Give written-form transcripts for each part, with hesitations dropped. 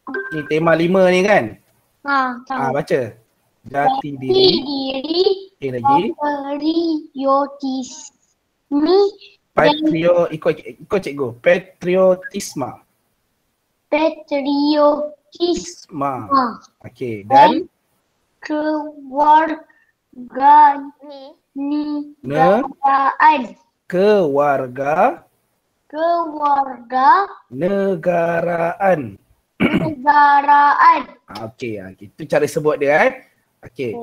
Ni tema 5 ni kan? Tahu. Baca. Jati Jati diri. diri Lagi. patriotisme Ikut cikgu. Patriotisma. patriotisme Okey, dan kewarganegaraan. Kewarga negaraan. Okey, itu cara sebut dia Okey.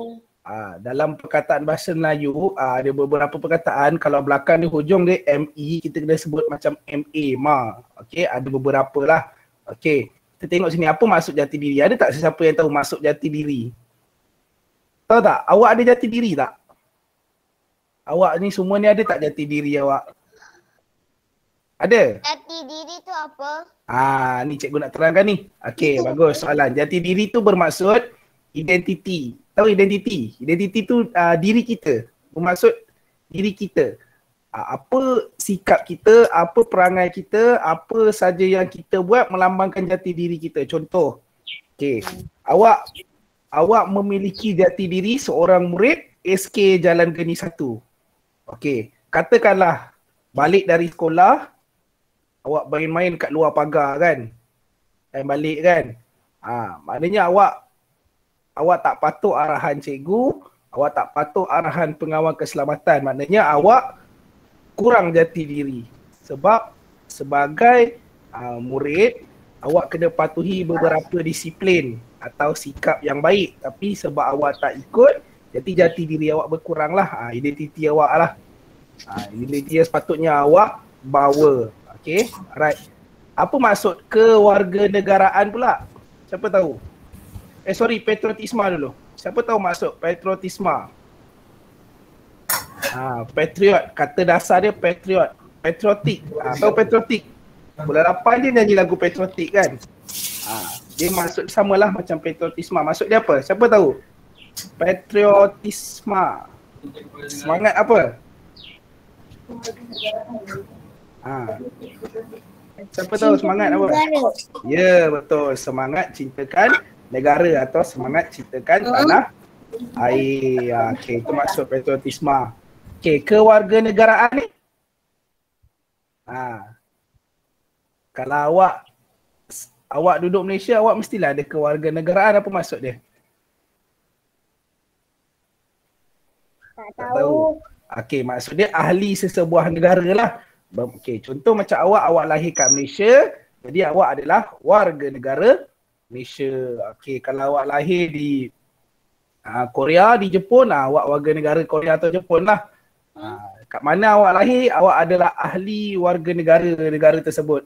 Dalam perkataan bahasa Melayu ada beberapa perkataan kalau belakang ni hujung dia ME kita kena sebut macam MA Okey, ada beberapa lah. Okey, kita tengok sini apa maksud jati diri. Ada tak sesiapa yang tahu maksud jati diri? Tahu tak? Awak ada jati diri tak? Awak ni semua ni ada tak jati diri awak? Ada? Jati diri tu apa? Ni cikgu nak terangkan ni. Okey, bagus soalan. Jati diri tu bermaksud identiti. Tahu identiti? Identiti tu diri kita. Bermaksud diri kita. Apa sikap kita, apa perangai kita, apa saja yang kita buat melambangkan jati diri kita. Contoh. Okey. Awak memiliki jati diri seorang murid SK Jalan Geni 1. Okey. Katakanlah balik dari sekolah, awak main-main kat luar pagar kan? Balik kan? Maknanya awak tak patuh arahan cikgu, awak tak patuh arahan pengawal keselamatan. Maknanya awak kurang jati diri. Sebab sebagai murid, awak kena patuhi beberapa disiplin atau sikap yang baik. Tapi sebab awak tak ikut, jadi jati diri awak berkurang lah. Identiti awak lah. Identiti yang sepatutnya awak bawa. Okay, alright. Apa maksud kewarganegaraan pula? Siapa tahu? Patriotisma dulu. Siapa tahu maksud patriotisma? Patriot, kata dasar dia patriot. Patriotik. Tahu patriotik? Bulan 8 dia nyanyi lagu patriotik kan? Dia maksud samalah macam patriotisma. Maksud dia apa? Siapa tahu? Patriotisma. Semangat apa? Siapa tahu semangat apa? Ya, betul. Semangat cintakan negara atau semangat cintakan tanah air. Okey, itu maksud patriotisma. Okey, kewarganegaraan ni. Kalau awak duduk Malaysia, awak mestilah ada kewarganegaraan. Apa maksud dia? Tak tahu. Okey, maksud dia ahli sesebuah negara lah. Okey, contoh macam awak lahir kat Malaysia, jadi awak adalah warga negara Malaysia. Okey, kalau awak lahir di Korea, di Jepun, awak warga negara Korea atau Jepun lah. Kat mana awak lahir, awak adalah ahli warga negara tersebut.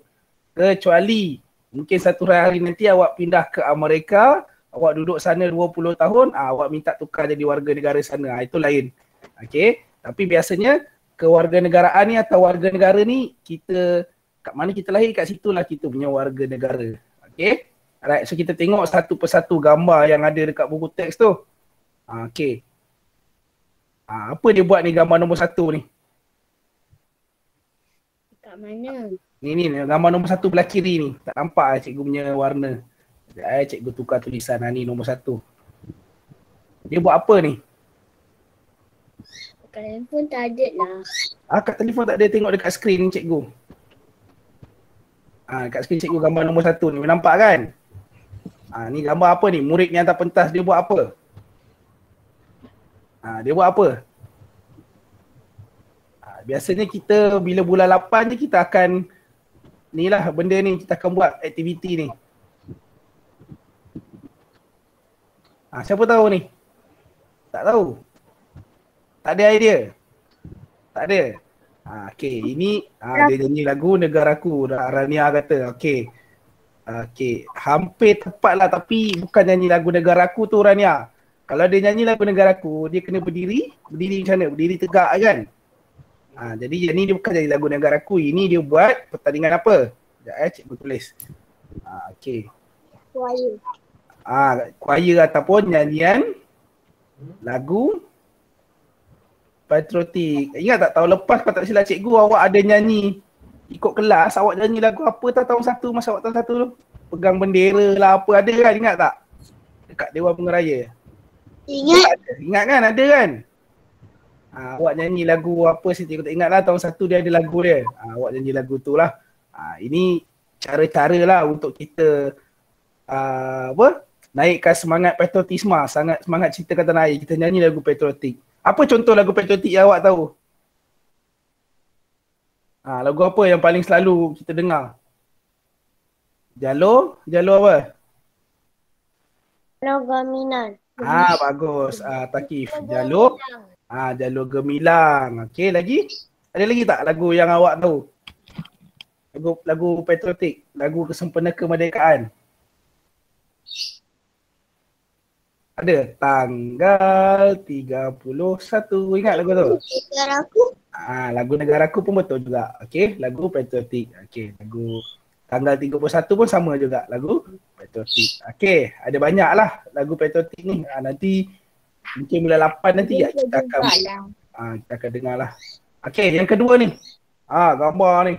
Kecuali mungkin satu hari nanti awak pindah ke Amerika, awak duduk sana 20 tahun, awak minta tukar jadi warga negara sana. Itu lain. Okey, tapi biasanya kewarganegaraan ni atau warga negara ni kita kat mana kita lahir, kat situlah kita punya warga negara. Okey. Alright, so kita tengok satu persatu gambar yang ada dekat buku teks tu. Okey. Apa dia buat ni gambar nombor 1 ni? Kat mana? Ni gambar nombor 1 belah kiri ni. Tak nampak cikgu punya warna. Sekejap cikgu tukar tulisan. Ni nombor 1. Dia buat apa ni? Kat telefon tak ada lah. Kat telefon tak ada, tengok dekat skrin ni cikgu. Dekat skrin cikgu gambar nombor 1 ni. Nampak kan? Ni gambar apa ni? Murid ni hantar pentas, dia buat apa? Dia buat apa? Biasanya kita bila bulan 8 je kita akan ni lah benda ni, kita akan buat aktiviti ni. Siapa tahu ni? Tak tahu? Tak ada idea? Tak ada? Okey, ini dia nyanyi lagu Negaraku, Rania kata. Okey. Hampir tepat lah tapi bukan nyanyi lagu Negaraku tu Rania. Kalau dia nyanyi lagu Negaraku, dia kena berdiri macam mana? Berdiri tegak kan? Jadi ni dia bukan nyanyi lagu Negaraku, ini dia buat pertandingan apa? Sekejap cikgu tulis. Okey. Choir ataupun nyanyian lagu patriotik. Ingat tak tahun lepas kalau tak silap cikgu, awak ada nyanyi ikut kelas, awak nyanyi lagu apa tahun 1 masa awak tahun 1 tu? pegang bendera lah apa ada kan, ingat tak? Dekat Dewan Pengeraya. Ingat. Ingat kan, ada kan? Awak nyanyi lagu apa Siti, aku tak ingat lah, tahun 1 dia ada lagu dia. Awak nyanyi lagu tu lah. Ini cara-cara lah untuk kita naikkan semangat patriotisme, semangat cinta ke tanah air. Kita nyanyi lagu patriotik. Apa contoh lagu patriotik yang awak tahu? Lagu apa yang paling selalu kita dengar? Jalur apa? Jalur Gemilang. Bagus. Takif. Jalur Gemilang. Okey, lagi? Ada lagi tak lagu yang awak tahu? Lagu patriotik, lagu kesempena kemerdekaan. Ada tanggal 31. Ingat lagu tu? Negaraku. Lagu Negaraku pun betul juga. Okey, lagu patriotik. Okey, lagu tanggal 31 pun sama juga, lagu patriotik. Okey, ada banyak lah lagu patriotik ni. Nanti mungkin bulan 8 nanti kita akan dengar lah. Okey, yang kedua ni. Gambar ni.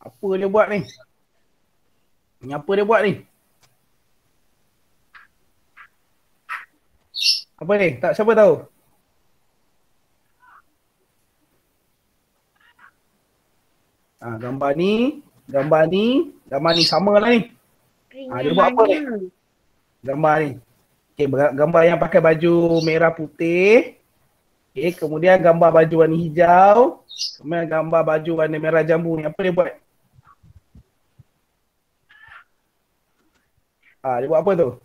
Apa dia buat ni? Apa dia buat ni? Apa ni? Tak, siapa tahu? Gambar ni sama lah ni. Dia buat apa ni? Gambar ni. Okay, gambar yang pakai baju merah putih. Okay, kemudian gambar baju warna hijau. Kemudian gambar baju warna merah jambu ni. Apa dia buat? Dia buat apa tu?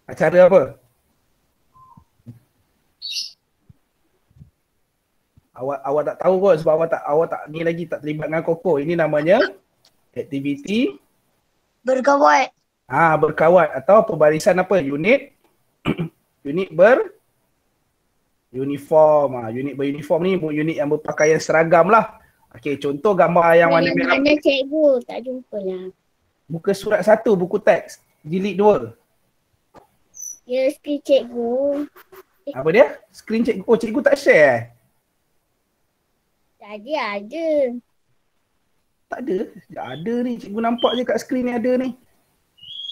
Acara apa? Awak tak tahu kot sebab awak tak ni lagi tak terlibat dengan Koko. Ini namanya aktiviti Berkawat. Berkawat atau pembarisan apa? Unit beruniform. Unit beruniform ni unit yang berpakaian seragam lah. Okey, contoh gambar yang warna merah. Mana cikgu? Tak jumpa lah. Buka surat 1, buku teks. Jilid 2. Ya, skrin cikgu. Apa dia? Skrin cikgu. Oh, cikgu tak share Tadi ada. Tak ada. Ada ni. Cikgu nampak je kat skrin ni ada ni.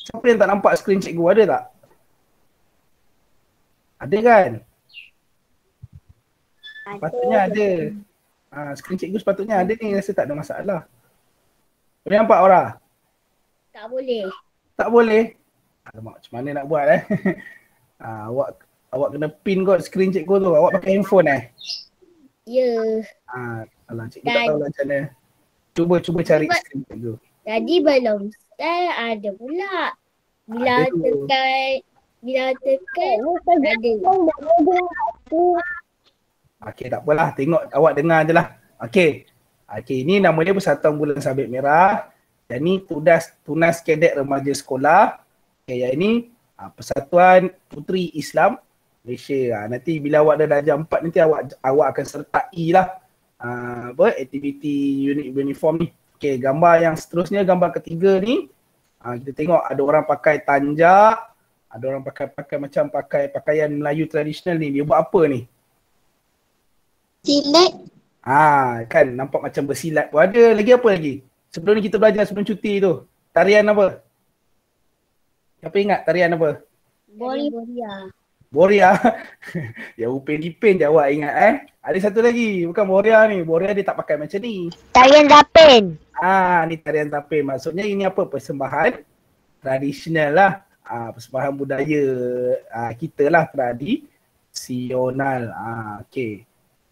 Siapa yang tak nampak skrin cikgu? Ada tak? Ada kan? Sepatutnya ada. Skrin cikgu sepatutnya ada ni. Rasa tak ada masalah. Boleh nampak Aura? Tak boleh. Tak boleh? Alamak, macam mana nak buat Awak kena pin kot skrin cikgu tu. Awak pakai handphone Ya. Alah, cikgu tak tahu lah macam mana. Cuba cari skrin cikgu. Tadi belum start ada pula. Bila tekan ada. Okey, tak apalah. Tengok, awak dengar je lah. Okey, ini nama dia Persatuan Bulan Sabit Merah. Yang ni Tunas Kadet Remaja Sekolah. Okay, yang ini Persatuan Puteri Islam Malaysia. Nanti bila awak dah darjah 4 nanti awak akan sertai lah aktiviti unit uniform ni. Okay, gambar yang seterusnya, gambar ketiga ni. Kita tengok ada orang pakai tanjak. Ada orang pakai macam pakaian Melayu tradisional ni. Dia buat apa ni? Silat. Kan nampak macam bersilat pun ada. Lagi apa lagi? Sebelum ni kita belajar sebelum cuti tu. Tarian apa? Siapa ingat tarian apa? Boria. Ya Upin Ipin je awak ingat Ada satu lagi, bukan Boria ni. Boria dia tak pakai macam ni. Tarian Zapin. Ni tarian Zapin. Maksudnya ini apa? Persembahan tradisional lah. Persembahan budaya kita lah, tradisional. Okey.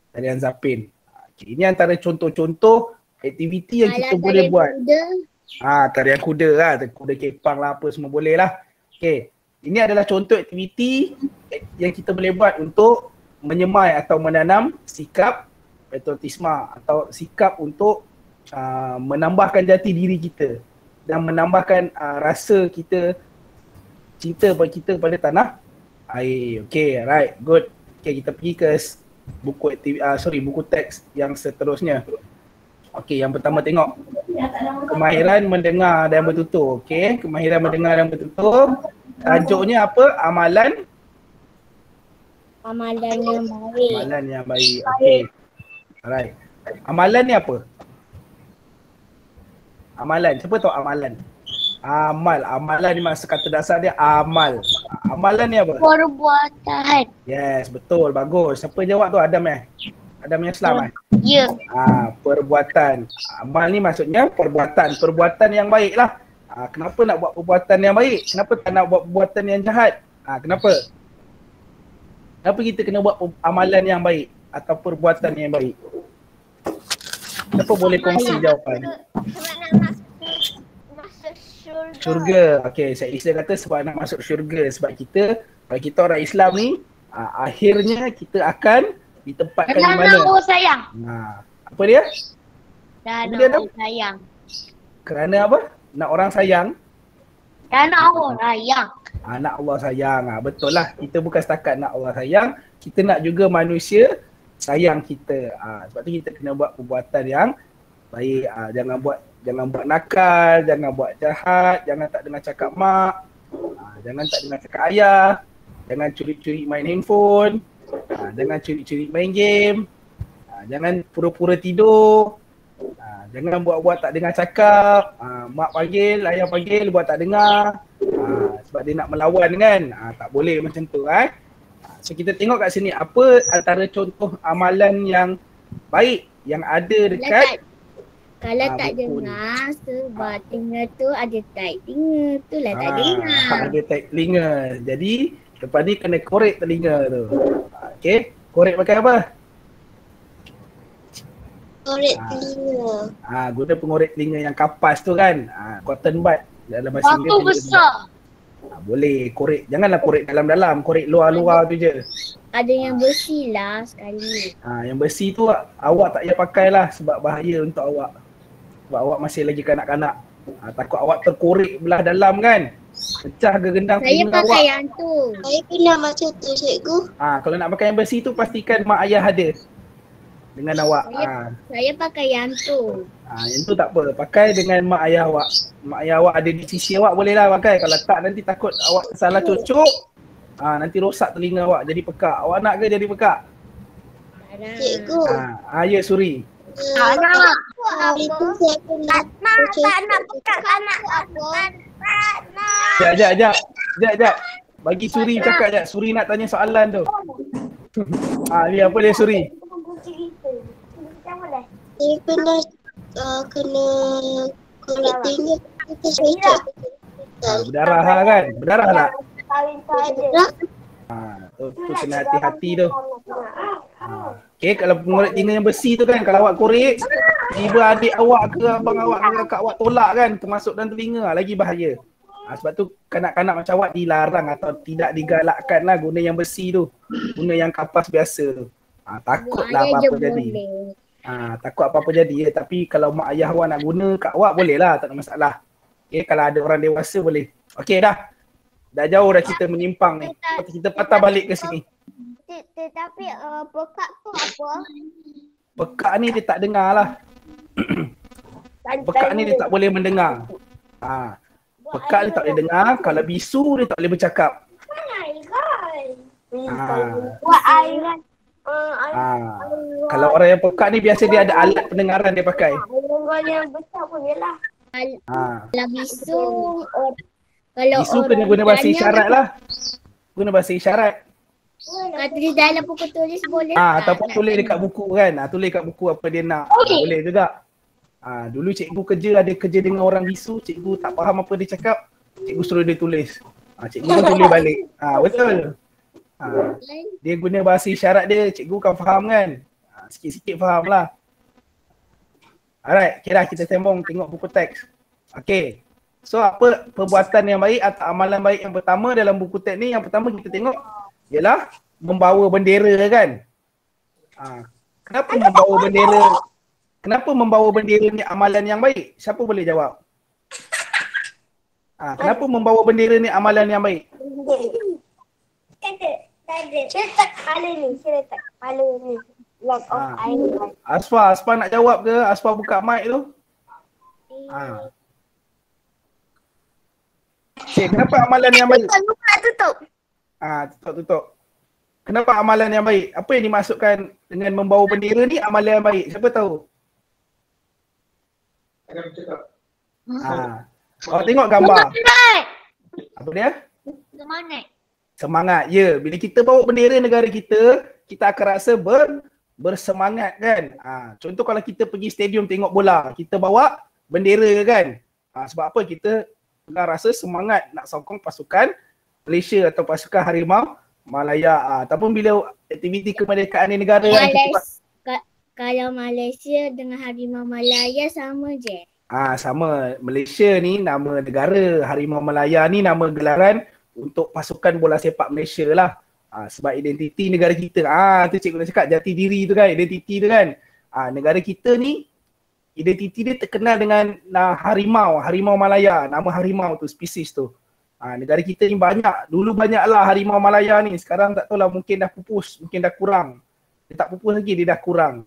Tarian Zapin. Okay. Ini antara contoh-contoh aktiviti yang kita boleh buat. Tarian kuda lah. Kuda kepang lah apa semua boleh lah. Okay. Ini adalah contoh aktiviti yang kita boleh buat untuk menyemai atau menanam sikap patriotisme atau sikap untuk menambahkan jati diri kita dan menambahkan rasa kita cinta pada tanah air. Okay, right, good. Okay, kita pergi ke buku teks yang seterusnya. Okay, yang pertama tengok kemahiran mendengar dan bertutur. Okay, kemahiran mendengar dan bertutur. Tajuknya apa? Amalan yang baik. Amalan yang baik. Okay. Alright. Amalan ni apa? Amalan. Siapa tahu amalan? Amal. Amalan ni maksud kata dasar dia amal. Amalan ni apa? Perbuatan. Yes, betul. Bagus. Siapa jawab tu? Adam Adam yang Islam Ya. perbuatan. Amal ni maksudnya perbuatan. Perbuatan yang baik lah. Kenapa nak buat perbuatan yang baik? Kenapa tak nak buat perbuatan yang jahat? Kenapa? Kenapa kita kena buat amalan yang baik atau perbuatan yang baik? Siapa boleh kongsi jawapan? Sebab nak masuk syurga. Syurga. Okey, saya Islam kata sebab nak masuk syurga. Sebab kalau kita orang Islam ni, akhirnya kita akan ditempatkan di mana? Kerana orang sayang. Apa dia? Kerana dia orang sayang. Kerana apa? Nak orang sayang? Kerana orang sayang. Nak Allah sayang. Betul lah. Kita bukan setakat nak Allah sayang, kita nak juga manusia sayang kita. Sebab tu kita kena buat perbuatan yang baik. Jangan buat nakal, jangan buat jahat, jangan tak dengar cakap mak, jangan tak dengar cakap ayah, jangan curi-curi main handphone, jangan curi-curi main game, jangan pura-pura tidur, jangan buat-buat tak dengar cakap, mak panggil, ayah panggil, buat tak dengar, sebab dia nak melawan kan, tak boleh macam tu. So kita tengok kat sini apa antara contoh amalan yang baik yang ada dekat kalau tak buku dengar sebab telinga tu ada taik telinga tu lah tak dengar. Ada taik telinga. Jadi lepas ni kena korek telinga tu. Okey, korek pakai apa? Korek telinga. Guna pengorek telinga yang kapas tu kan. Cotton bud dalam bahasa Inggeris. Batu besar. Boleh korek. Janganlah korek dalam-dalam, korek luar-luar tu je. Ada yang besi lah sekali. Yang besi tu awak tak payah pakai lah sebab bahaya untuk awak. Sebab awak masih lagi kanak-kanak. Takut awak terkorek belah dalam kan. Pecah ke gendang telinga awak. Saya pakai yang tu. Saya pernah macam tu, cikgu. Kalau nak pakai yang besi tu pastikan mak ayah ada dengan awak. Saya pakai yang tu. Yang tu tak apa. Pakai dengan mak ayah awak. Mak ayah awak ada di sisi awak boleh lah pakai. Kalau tak nanti takut awak salah cucuk. Nanti rosak telinga awak jadi pekak. Awak nak ke jadi pekak? Cikgu. Ya Suri. Tak nak. Itu saya pernah Tak nak pekak anak aku. Sekejap. Bagi Suri cakap sekejap. Suri nak tanya soalan tu. Ni apa dia Suri? Saya pernah kena korek telinga. Saya Berdarah lah kan? Berdarah tak? berdarah. Tu kena hati-hati tu. Okay, kalau pengorek telinga yang besi tu kan, kalau awak korek, tiba adik awak ke abang awak ke kakak awak tolak kan, termasuk dalam telinga, lagi bahaya. Sebab tu kanak-kanak macam awak dilarang atau tidak digalakkan lah guna yang besi tu. Guna yang kapas biasa tu. Takutlah apa-apa jadi. Takut apa-apa jadi ya. Tapi kalau mak ayah awak nak guna kat awak boleh lah, tak ada masalah. Okay, kalau ada orang dewasa boleh. Okay dah. Dah jauh dah kita menyimpang ni. Kita patah balik ke sini. Tetapi pekak tu apa? Pekak ni dia tak dengar lah. Pekak ni dia tak boleh mendengar. Pekak ni tak boleh dengar. Kalau bisu dia tak boleh bercakap. Buat airan. Kalau orang yang pekak ni biasa dia ada alat pendengaran dia pakai. Orang yang besar pun je lah. Kalau bisu, kalau Bisu kena guna bahasa isyarat lah. Guna bahasa isyarat. Kata di dalam buku tulis boleh Ataupun tulis dekat buku kan. Tulis kat buku apa dia nak. Boleh juga. Dulu cikgu ada kerja dengan orang bisu. Cikgu tak faham apa dia cakap. Cikgu suruh dia tulis. Cikgu pun tulis balik. Betul. Dia guna bahasa isyarat dia. Cikgu kan faham kan. Sikit-sikit faham lah. Alright, kira kita sembang tengok buku teks. Okay. So apa perbuatan yang baik atau amalan baik yang pertama dalam buku teks ni? Yang pertama kita tengok ialah membawa bendera kan. Kenapa membawa bendera? Kenapa membawa bendera ni amalan yang baik? Siapa boleh jawab? Kenapa membawa bendera ni amalan yang baik? Saya letak kepala ni. Lock off air. Asfa nak jawab ke? Asfa buka mic tu. Kenapa amalan yang baik? Tutup. Tutup. Kenapa amalan yang baik? Apa yang dimaksudkan dengan membawa bendera ni amalan yang baik? Siapa tahu? Awak tengok gambar. Apa dia? Semangat. Semangat. Ya, bila kita bawa bendera negara kita, kita akan rasa bersemangat kan. Contoh kalau kita pergi stadium tengok bola, kita bawa bendera kan. Sebab apa? Kita rasa semangat nak sokong pasukan Malaysia atau pasukan Harimau Malaya. Ataupun bila aktiviti kemerdekaan di negara kan, Kalau Malaysia dengan Harimau Malaya sama je. Sama. Malaysia ni nama negara, Harimau Malaya ni nama gelaran untuk pasukan bola sepak Malaysia lah. Sebab identiti negara kita. Tu cikgu nak cakap jati diri tu kan, identiti tu kan. Negara kita ni identiti dia terkenal dengan Harimau Malaya, nama harimau tu, spesies tu. Negara kita ni banyak, dulu banyaklah Harimau Malaya ni. Sekarang tak tahulah, mungkin dah pupus, mungkin dah kurang. Dia tak pupus lagi, dia dah kurang.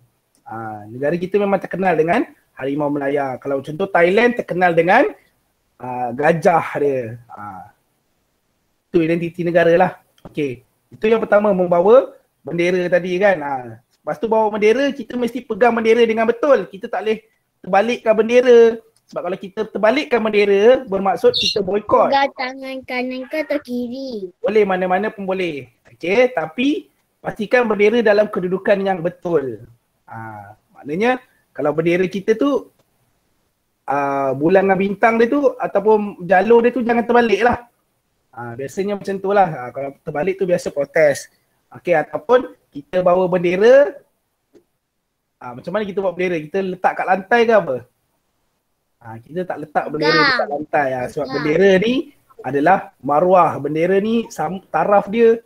Negara kita memang terkenal dengan Harimau Malaya. Kalau contoh Thailand terkenal dengan gajah dia. Itu identiti negara lah. Okey. Itu yang pertama, membawa bendera tadi kan. Lepas tu bawa bendera, kita mesti pegang bendera dengan betul. Kita tak boleh terbalikkan bendera. Sebab kalau kita terbalikkan bendera, bermaksud kita boikot. Pegang tangan kanan ke atau kiri? Boleh, mana-mana pun boleh. Okey, tapi pastikan bendera dalam kedudukan yang betul. Maknanya kalau bendera kita tu bulan dengan bintang dia tu ataupun jalur dia tu jangan terbalik lah. Biasanya macam tu lah. Kalau terbalik tu biasa protes. Okey, ataupun kita bawa bendera, macam mana kita bawa bendera? Kita letak kat lantai ke apa? Kita tak letak bendera dekat lantai. Sebab bendera ni adalah maruah. Bendera ni taraf dia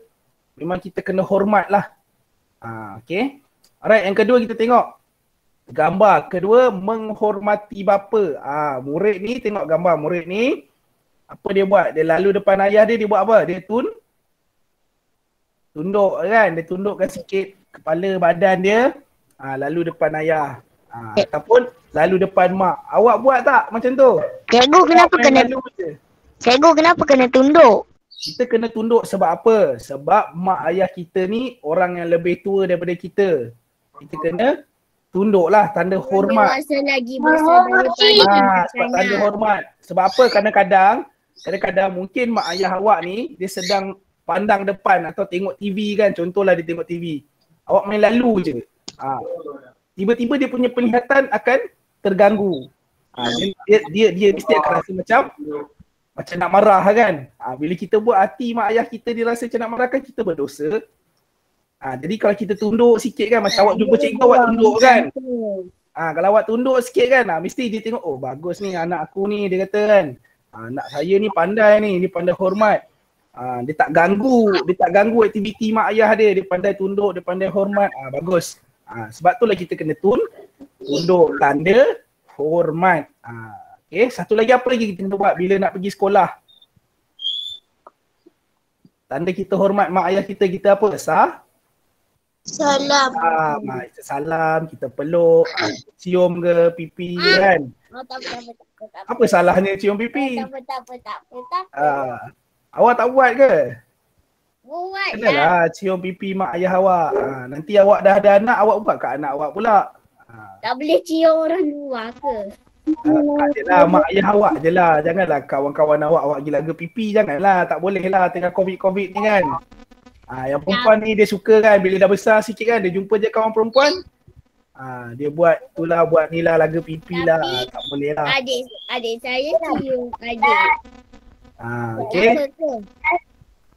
memang kita kena hormat lah. Okey. Alright, yang kedua kita tengok gambar. Kedua, menghormati bapa. Murid ni, tengok gambar murid ni. Apa dia buat? Dia lalu depan ayah dia buat apa? Dia tunduk kan? Dia tundukkan sikit kepala badan dia. Lalu depan ayah. Ataupun lalu depan mak. Awak buat tak macam tu? Cikgu kenapa kena tunduk? Kita kena tunduk sebab apa? Sebab mak ayah kita ni orang yang lebih tua daripada kita. Kita kena tunduk lah, tanda hormat. Dewasa lagi besar daripada sebab tanda hormat. Sebab apa? Kadang-kadang mungkin mak ayah awak ni dia sedang pandang depan atau tengok TV kan. Contohlah dia tengok TV. Awak main lalu je. Tiba-tiba dia punya penglihatan akan terganggu. Dia mesti akan rasa macam nak marah kan. Bila kita buat hati mak ayah kita dia rasa macam nak marah kan, kita berdosa. Jadi kalau kita tunduk sikit kan, macam awak jumpa cikgu awak tunduk kan. Kalau awak tunduk sikit kan, mesti dia tengok, oh bagus ni anak aku ni, dia kata kan. Anak saya ni pandai ni, dia pandai hormat. Dia tak ganggu aktiviti mak ayah dia. Dia pandai tunduk, dia pandai hormat. Bagus. Sebab tu lah kita kena tunduk, tanda hormat. Okay, satu lagi apa lagi kita kena buat bila nak pergi sekolah? Tanda kita hormat mak ayah kita apa? Salam. Salam, kita peluk, cium ke pipi kan? tak. Apa salahnya cium pipi? Tak apa. Awak tak buat ke? Buat lah. Kenalah cium pipi mak ayah awak. Nanti awak dah ada anak, awak buat kat anak awak pula. Tak boleh cium orang luar ke? Jelah mak ayah awak je lah. Janganlah kawan-kawan awak gila ke pipi, janganlah. Tak boleh lah tengah COVID ni kan. Yang perempuan ni dia suka kan, bila dah besar sikit kan, dia jumpa je kawan perempuan. Dia buat tu lah, buat ni lah, laga pipi lah. Tak boleh lah. Adik saya cium adik. Okay.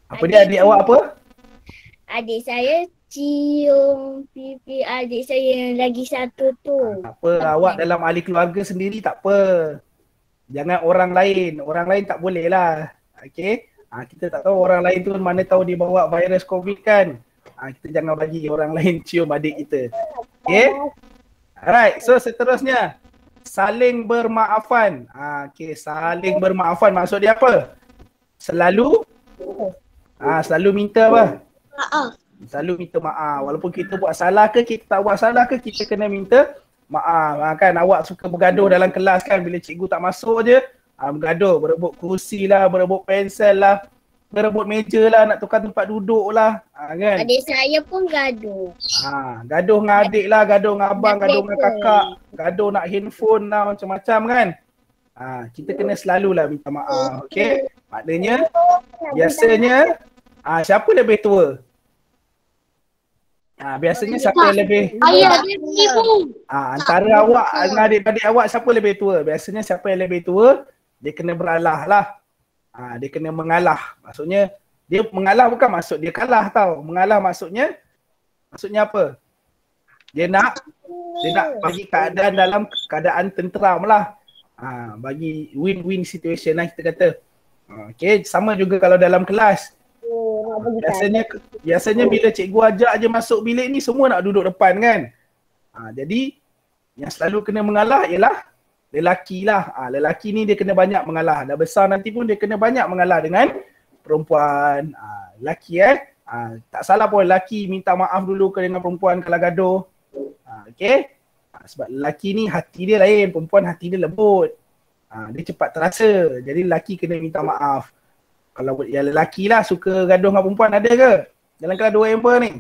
Apa dia adik awak apa? Adik saya cium pipi adik saya yang lagi satu tu. Tak apa, awak dalam ahli keluarga sendiri tak apa. Jangan orang lain tak boleh lah. Okay. Kita tak tahu orang lain tu, mana tahu dia bawa virus COVID kan. Kita jangan bagi orang lain cium adik kita. Okay. Alright, so seterusnya saling bermaafan. Okay, saling bermaafan maksud dia apa? Selalu minta apa? Maaf. Selalu minta maaf. Walaupun kita buat salah ke, kita tak buat salah ke, kita kena minta maaf. Kan awak suka bergaduh dalam kelas kan, bila cikgu tak masuk je, bergaduh, berebut kerusi lah, berebut pensel lah, berebut meja lah, nak tukar tempat duduk lah. Kan? Adik saya pun gaduh. Gaduh dengan adik lah, gaduh dengan abang, gaduh dengan kakak, gaduh nak handphone lah, macam-macam kan. Kita kena selalulah minta maaf. Okey? Maknanya biasanya siapa lebih tua? Biasanya siapa yang lebih Ayah dia tipu. antara awak dengan adik-adik awak siapa lebih tua? Biasanya siapa yang lebih tua dia kena beralah lah. Dia kena mengalah. Maksudnya dia mengalah bukan maksud dia kalah tau. Mengalah maksudnya apa? Dia nak bagi keadaan dalam keadaan tenteram lah. Bagi win-win situation lah kita kata. Okay, sama juga kalau dalam kelas. Biasanya bila cikgu ajak je masuk bilik ni semua nak duduk depan kan. Jadi yang selalu kena mengalah ialah lelaki lah. Lelaki ni dia kena banyak mengalah. Dah besar nanti pun dia kena banyak mengalah dengan perempuan. Lelaki tak salah pun lelaki minta maaf dulu dengan perempuan kalau gaduh. Okay. Sebab lelaki ni hati dia lain, perempuan hati dia lembut. Dia cepat terasa. Jadi lelaki kena minta maaf. Kalau yang lelaki lah suka gaduh dengan perempuan ada ke? Dalam kelas 2 hamper ni?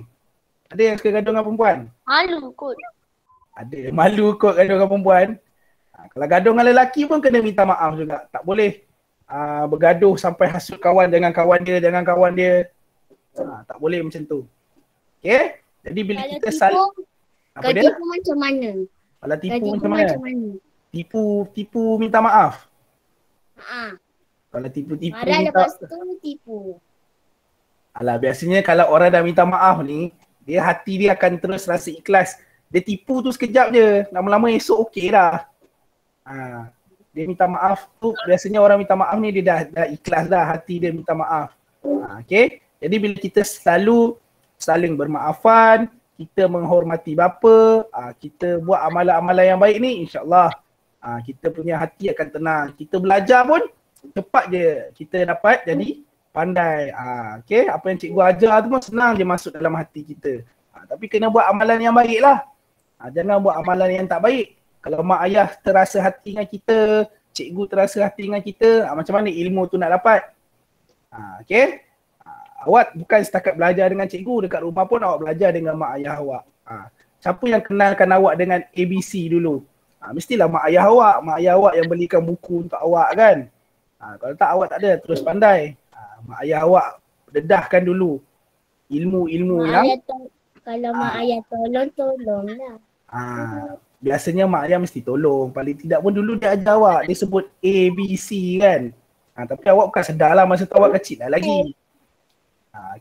Ada yang suka gaduh dengan perempuan? Malu kot. Ada. Malu kot gaduh dengan perempuan. Kalau gaduh dengan lelaki pun kena minta maaf juga. Tak boleh bergaduh sampai hasut kawan dengan kawan dia, tak boleh macam tu. Okay? Jadi bila Kalau kita apa dia? Tipu macam mana? Kalau tipu macam mana? Tipu minta maaf. Kalau tipu-tipu marah lepas tu tipu. Biasanya kalau orang dah minta maaf ni, dia hati dia akan terus rasa ikhlas. Dia tipu tu sekejap je, lama-lama esok okey dah. Dia minta maaf tu, biasanya orang minta maaf ni dia dah ikhlas dah, hati dia minta maaf. Okay? Jadi bila kita selalu saling bermaafan, kita menghormati bapa, kita buat amalan-amalan yang baik ni, insyaAllah kita punya hati akan tenang. Kita belajar pun cepat je kita dapat jadi pandai. Okay? Apa yang cikgu ajar tu pun senang je masuk dalam hati kita. Tapi kena buat amalan yang baik lah. Jangan buat amalan yang tak baik. Kalau mak ayah terasa hati dengan kita, cikgu terasa hati dengan kita, macam mana ilmu tu nak dapat? Okay? Awak bukan setakat belajar dengan cikgu, dekat rumah pun awak belajar dengan mak ayah awak. Siapa yang kenalkan awak dengan ABC dulu? Mestilah mak ayah awak yang belikan buku untuk awak kan? Kalau tak awak tak ada, terus pandai. Mak ayah awak dedahkan dulu ilmu-ilmu yang kalau mak ayah tolonglah. Biasanya mak ayah mesti tolong. Paling tidak pun dulu dia ajar awak, dia sebut A, B, C kan. Tapi awak bukan sedar lah masa tu awak kecil lah lagi.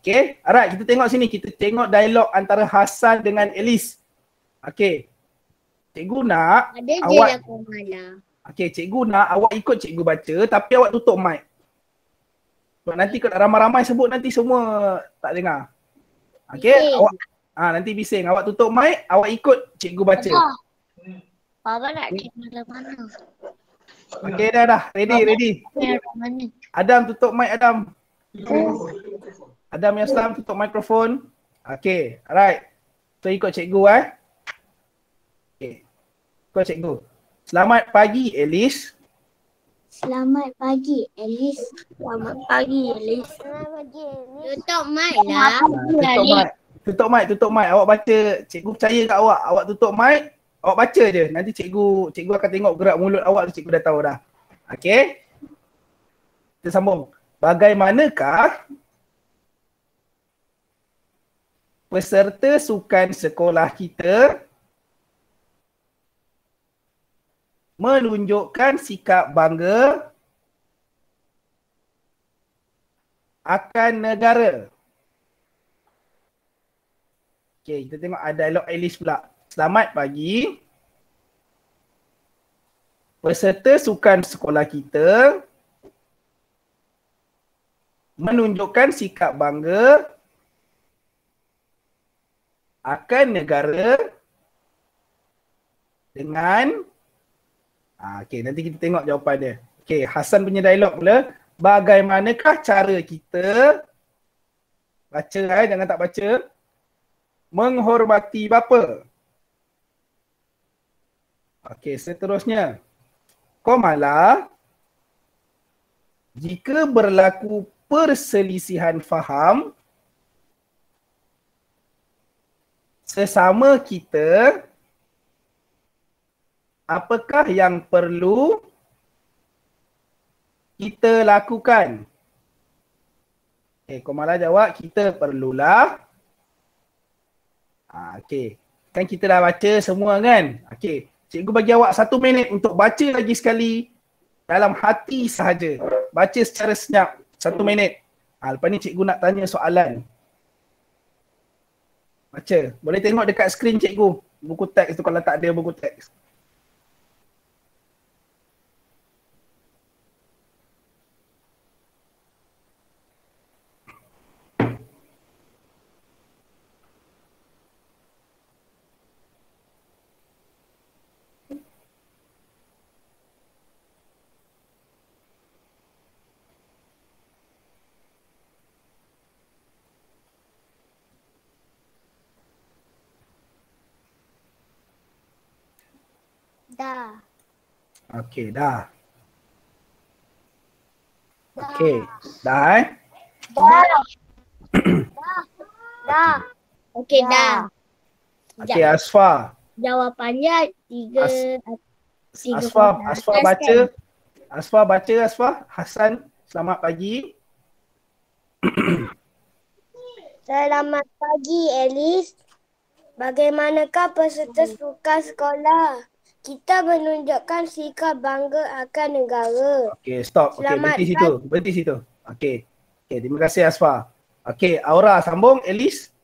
Okay, alright, kita tengok sini. Kita tengok dialog antara Hasan dengan Elise. Okay, cikgu nak awak okay, cikgu nak awak ikut cikgu baca tapi awak tutup mic. Sebab nanti kalau ramai-ramai sebut nanti semua tak dengar. Okay, awak nanti bising. Awak tutup mic, awak ikut cikgu baca. Bapa nak di mana-mana. Okay, dah. Ready. Adam tutup mic, Adam. Adam Yaslam tutup mikrofon. Okay, alright. So ikut cikgu Okay. Ikut cikgu. Selamat pagi, Elise. Selamat pagi, Elise. Tutup mic lah. Tutup mic. Awak baca. Cikgu percaya kat awak. Awak tutup mic, awak baca je. Nanti cikgu akan tengok gerak mulut awak tu, cikgu dah tahu dah. Okay. Kita sambung. Bagaimanakah peserta sukan sekolah kita menunjukkan sikap bangga akan negara? Okay, kita tengok ada dialog Elise pula. Selamat pagi. Peserta sukan sekolah kita menunjukkan sikap bangga akan negara dengan okay, nanti kita tengok jawapan dia. Okay, Hasan punya dialog pula. Bagaimanakah cara kita, baca jangan tak baca, menghormati bapa? Okay, seterusnya. Komala, jika berlaku perselisihan faham sesama kita, apakah yang perlu kita lakukan? Komala jawab, kita perlulah. Okey. Kan kita dah baca semua kan? Okey. Cikgu bagi awak 1 minit untuk baca lagi sekali dalam hati sahaja. Baca secara senyap 1 minit. Lepas ni cikgu nak tanya soalan. Baca. Boleh tengok dekat skrin cikgu. Buku teks tu kalau tak ada buku teks. Dah. Okey, dah. Okey, dah Dah. Okey, dah. Okey, Asfa. Jawapannya 3. Asfa baca. Asfa baca, Asfa. Hasan, selamat pagi. Selamat pagi, Alice. Bagaimanakah peserta sukan sekolah? Kita menunjukkan sikap bangga akan negara. Okey, stop. Okey, berhenti situ. Okey. Okey, terima kasih Asfa. Okey, Aura sambung, Alice.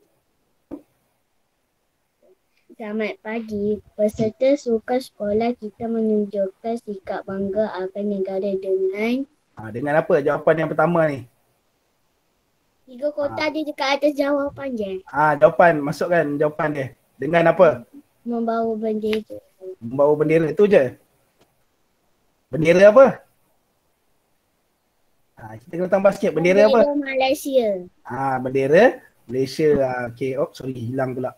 Selamat pagi. Peserta sukan sekolah kita menunjukkan sikap bangga akan negara dengan Dengan apa jawapan yang pertama ni? 3 kotak dia dekat atas jawapan je. Jawapan, masukkan jawapan dia. Dengan apa? Membawa bendera. Membawa bendera tu je. Bendera apa? Kita kena tambah sikit. Bendera apa? Bendera Malaysia. Bendera Malaysia. Okey, sorry, hilang pula.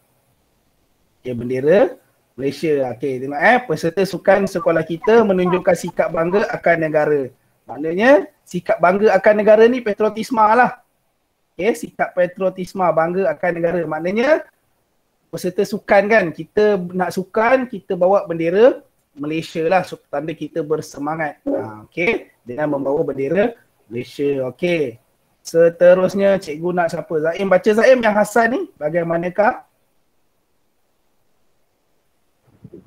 Okey, bendera Malaysia. Okey, tengok peserta sukan sekolah kita menunjukkan sikap bangga akan negara. Maknanya sikap bangga akan negara ni patriotisme lah. Okey, sikap patriotisme, bangga akan negara. Maknanya peserta sukan kan, kita nak sukan, kita bawa bendera Malaysia lah, tanda kita bersemangat. Okey, dengan membawa bendera Malaysia. Okey, seterusnya cikgu nak siapa? Zaim baca, Zaim, yang Hasan ni bagaimanakah?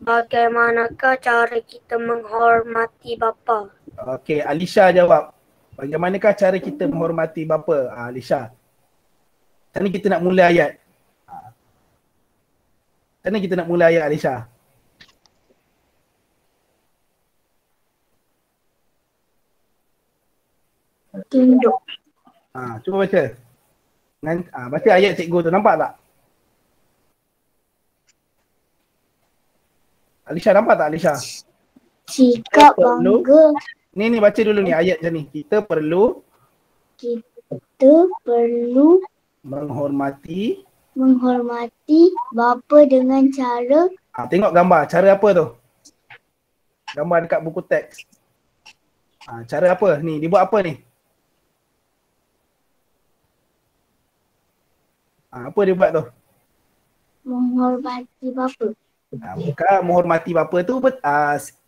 Bagaimanakah cara kita menghormati bapa? Okey, Alisha jawab. Bagaimanakah cara kita menghormati bapa? Alisha. Macam ni kita nak mula ayat. Macam mana kita nak mula ayat, Alisha? Tunduk. Cuba baca. Baca ayat cikgu tu, nampak tak? Alisha, nampak tak Alisha? Sikap bangga. Ni baca dulu ni ayat macam ni. Kita perlu menghormati bapa dengan cara tengok gambar. Cara apa tu? Gambar dekat buku teks. Cara apa? Ni, dia buat apa ni? Apa dia buat tu? menghormati bapa. Bukan menghormati bapa tu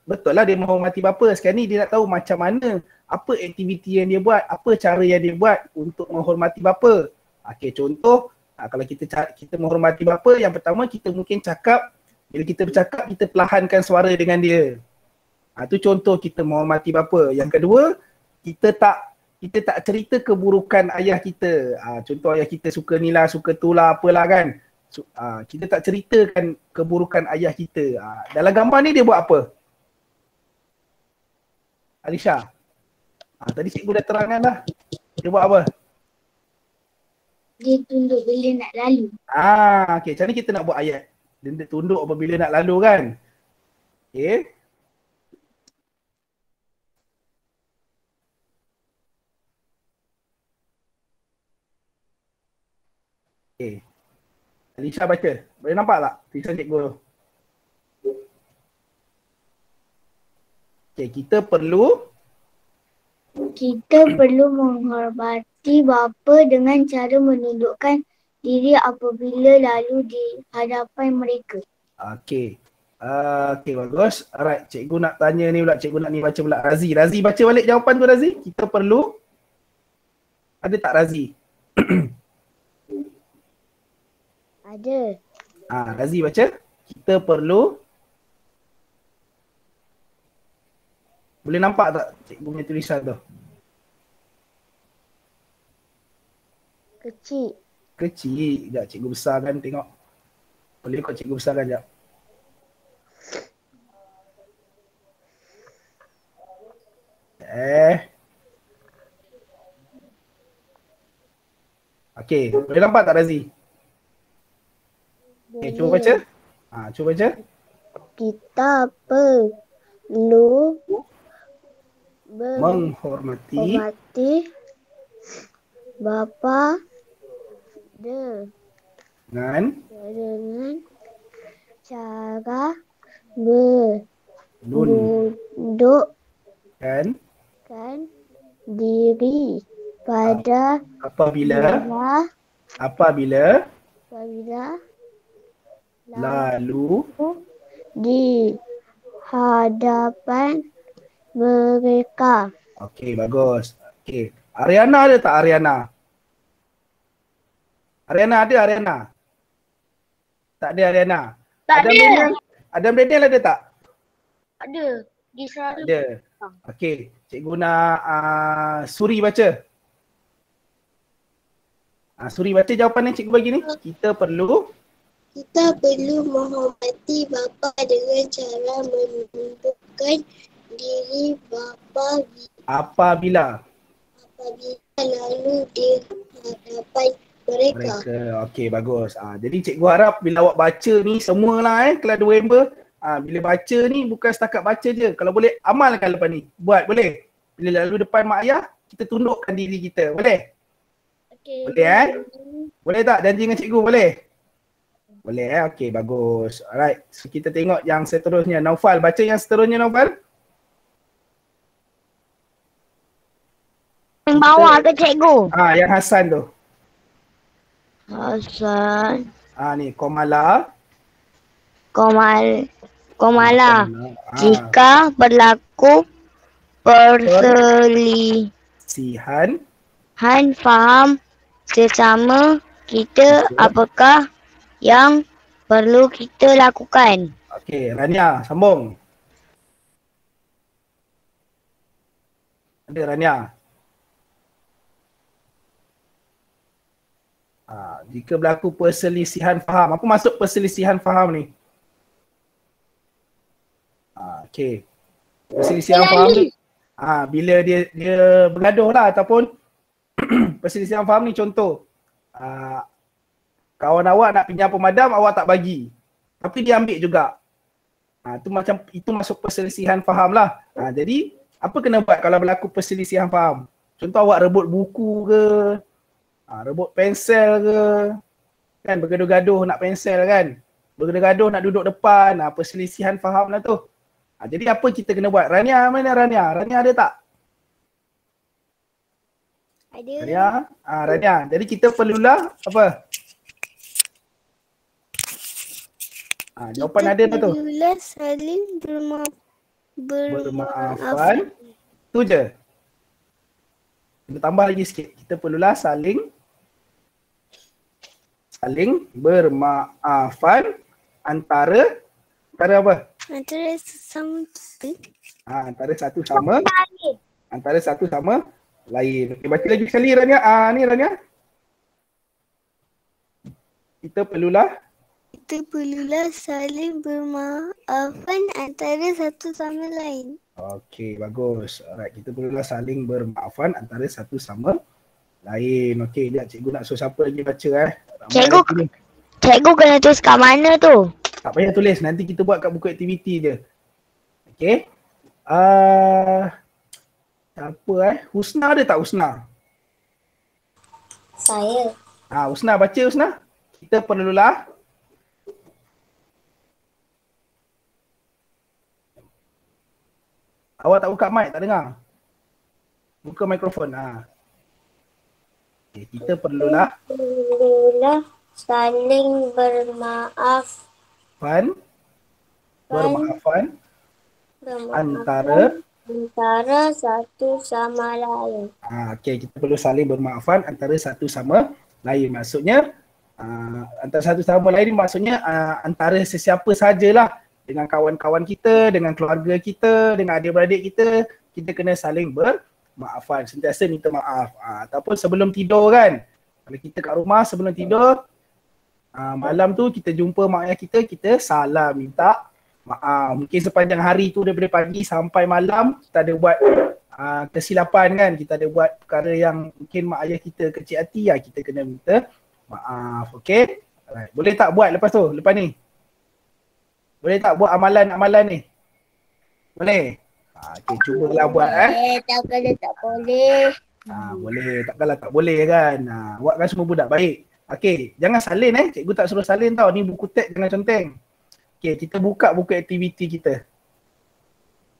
betul lah dia menghormati bapa. Sekarang ni dia nak tahu macam mana, apa aktiviti yang dia buat, apa cara yang dia buat untuk menghormati bapa. Okey, contoh kalau kita menghormati bapa, yang pertama kita mungkin cakap, bila kita bercakap kita perlahankan suara dengan dia. Tu contoh kita menghormati bapa. Yang kedua, kita tak cerita keburukan ayah kita. Contoh ayah kita suka ni lah, suka tu lah, apalah kan. Kita tak ceritakan keburukan ayah kita. Dalam gambar ni dia buat apa? Alisha. Tadi cikgu dah terangkan dah. Dia buat apa? Dia tunduk bila nak lalu. Okey, macam ni kita nak buat ayat. Dia tunduk apabila nak lalu kan. Okey. Okey. Alisha baca. Boleh nampak tak tulisan cikgu tu? Okey, kita perlu menghormati bapa dengan cara menundukkan diri apabila lalu di hadapan mereka. Okey. Okay, bagus. Alright, cikgu nak tanya ni pula. Cikgu nak ni baca pula. Razi. Razi baca balik jawapan tu Razi. Kita perlu. Ada tak Razi? Ada. Razi baca. Kita perlu. Boleh nampak tak cikgu punya tulisan tu? Kecil. Kecil. Sekejap cikgu besarkan tengok. Boleh kok cikgu besarkan sekejap. Okay, boleh nampak tak Razi? Okay, cuba baca. Cuba baca. Kita perlu Menghormati bapa dengan cara duduk kan diri pada apabila lalu di hadapan mereka. Okey, bagus. Okey. Ariana ada tak Ariana? Ariana ada Ariana? Tak ada Ariana? Tak ada. Adam Daniel ada tak? Ada. Di selalu. Ada. Okey, cikgu nak Suri baca. Suri baca jawapan yang cikgu bagi ni. Kita perlu menghormati bapa dengan cara menundukkan diri bapa apabila lalu di hadapan mereka. Okey, bagus. Jadi cikgu harap bila awak baca ni semualah kelas 2 member, bila baca ni bukan setakat baca je. Kalau boleh amalkan lepas ni. Buat boleh. Bila lalu depan mak ayah, kita tundukkan diri kita. Boleh? Okay. Boleh Boleh tak janji dengan cikgu? Boleh? Boleh Okey, bagus. Alright. So kita tengok yang seterusnya. Naufal, baca yang seterusnya Naufal. Yang bawah ke cikgu? Yang Hasan tu. Hasan. Ni Komala. Komala. Jika berlaku perselisihan faham sesama kita, apakah yang perlu kita lakukan? Okey, Rania, sambung. Ada Rania? Jika berlaku perselisihan faham. Apa maksud perselisihan faham ni? Okey. Perselisihan faham ni bila dia bergaduh lah ataupun perselisihan faham ni contoh. Kawan awak nak pinjam pemadam, awak tak bagi. Tapi dia ambil juga. Itu masuk perselisihan faham lah. Jadi apa kena buat kalau berlaku perselisihan faham? Contoh awak rebut buku ke, rebut pensel ke, kan bergaduh-gaduh nak pensel kan, bergaduh-gaduh nak duduk depan, perselisihan faham lah tu. Jadi apa kita kena buat? Rania, mana Rania? Rania ada tak? Ada. Rania. Jadi kita perlulah apa? Jawapan ada tak tu? Perlulah saling bermaafan. Tu je. Kita tambah lagi sikit. Kita perlulah saling bermaafan antara apa? Antara sesama kita. Antara satu sama lain. Okay, baca lagi sekali Rania. Ni Rania. Kita perlulah saling bermaafan antara satu sama lain. Okey, bagus. Alright, kita perlulah saling bermaafan antara satu sama lain. Okey, lihat cikgu nak suruh siapa lagi baca Cikgu kena tulis kat mana tu? Tak payah tulis, nanti kita buat kat buku aktiviti je. Okey. Siapa Husna ada tak Husna? Saya. Husna baca Husna. Kita perlulah awak tak buka mic, tak dengar. Buka mikrofon. Okay, kita perlulah saling bermaaf Bermaafan Bermaafan antara satu sama lain. okey, kita perlu saling bermaafan antara satu sama lain. Maksudnya antara satu sama lain ni maksudnya antara sesiapa sajalah, dengan kawan-kawan kita, dengan keluarga kita, dengan adik-beradik kita, kita kena saling bermaafan, sentiasa minta maaf. Ataupun sebelum tidur kan, kalau kita kat rumah sebelum tidur, malam tu kita jumpa mak ayah kita, kita salam minta maaf. Mungkin sepanjang hari tu daripada pagi sampai malam kita ada buat kesilapan kan, kita ada buat perkara yang mungkin mak ayah kita kecil hati, kita kena minta maaf. Okey. Alright. Boleh tak buat lepas tu, lepas ni? Boleh tak buat amalan-amalan ni? Boleh? Okey, cubalah buat Takkanlah tak boleh. boleh, takkanlah tak boleh kan. Awak kan semua budak baik. Okey, jangan salin cikgu tak suruh salin tau. Ni buku teks jangan conteng. Okey, kita buka buku aktiviti kita.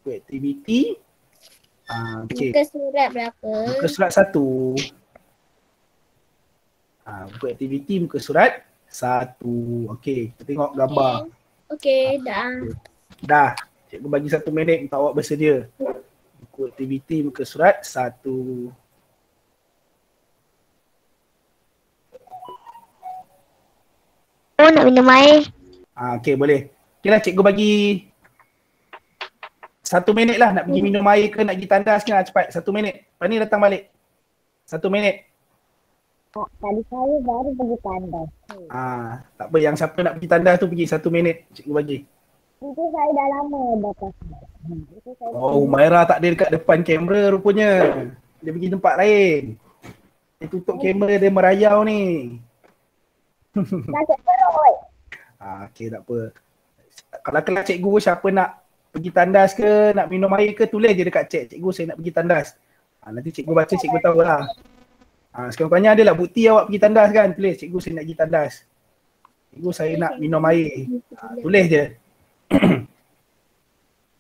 Buku aktiviti. Okey. Muka surat berapa? Muka surat 1. Buku aktiviti muka surat 1. Okey, kita tengok gambar. Okey, dah. Dah. Cikgu bagi 1 minit untuk awak bersedia. Buku aktiviti muka surat 1. Oh, nak minum air. Okey, boleh. Okey lah, cikgu bagi 1 minit lah nak pergi minum air ke, nak pergi tandas ke, cepat. 1 minit. Lepas ni datang balik. 1 minit. Tadi saya baru pergi tandas. Tak apa, yang siapa nak pergi tandas tu pergi 1 minit cikgu bagi. Itu saya dah lama dah. Oh, Humaira tak ada dekat depan kamera rupanya. Dia pergi tempat lain. Dia tutup kamera, dia merayau ni. Sakit perut. Okey, tak apa. Kalau kelas cikgu siapa nak pergi tandas ke, nak minum air ke, tulis je dekat chat. Cikgu saya nak pergi tandas. Nanti cikgu baca, cikgu tahu lah. Sekurang-kurangnya adalah bukti awak pergi tandas kan. Tulis, cikgu saya nak pergi tandas. Cikgu saya nak minum air. Tulis je.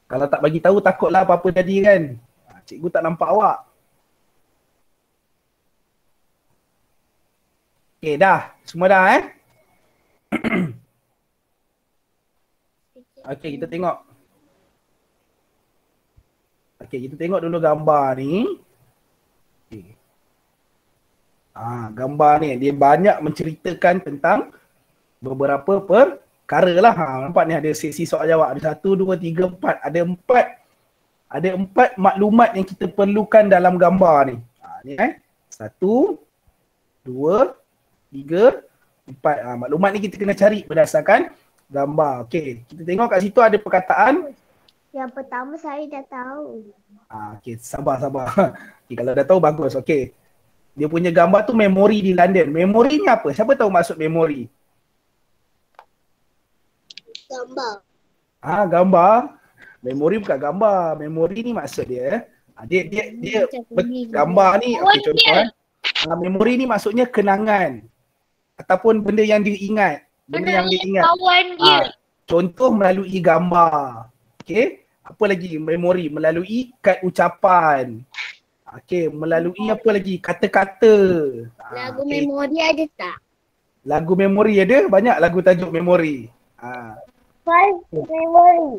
Kalau tak bagi tahu takutlah apa-apa jadi kan. Cikgu tak nampak awak. Okey, dah. Semua dah Okey, kita tengok. Okey, kita tengok dulu gambar ni. Okay. Gambar ni dia banyak menceritakan tentang beberapa perkara lah. Nampak ni ada sesi soal jawab. Ada 1, 2, 3, 4. Ada 4 maklumat yang kita perlukan dalam gambar ni. Ni 1, 2, 3, 4. Maklumat ni kita kena cari berdasarkan gambar. Okey, kita tengok kat situ ada perkataan. Yang pertama saya dah tahu. Okey, sabar. Okay, kalau dah tahu bagus. Okey. Dia punya gambar tu memori di London. Memori ni apa? Siapa tahu maksud memori? Gambar. Gambar. Memori bukan gambar. Memori ni maksud dia. Dia gambar ni. Okey, contoh memori ni maksudnya kenangan ataupun benda yang dia ingat. Benda yang dia ingat. Contoh melalui gambar. Okey. Apa lagi? Memori melalui kad ucapan. Okey, melalui apa lagi? Kata-kata. Lagu memori ada tak? Lagu memori ada? Banyak lagu tajuk memori. Memori.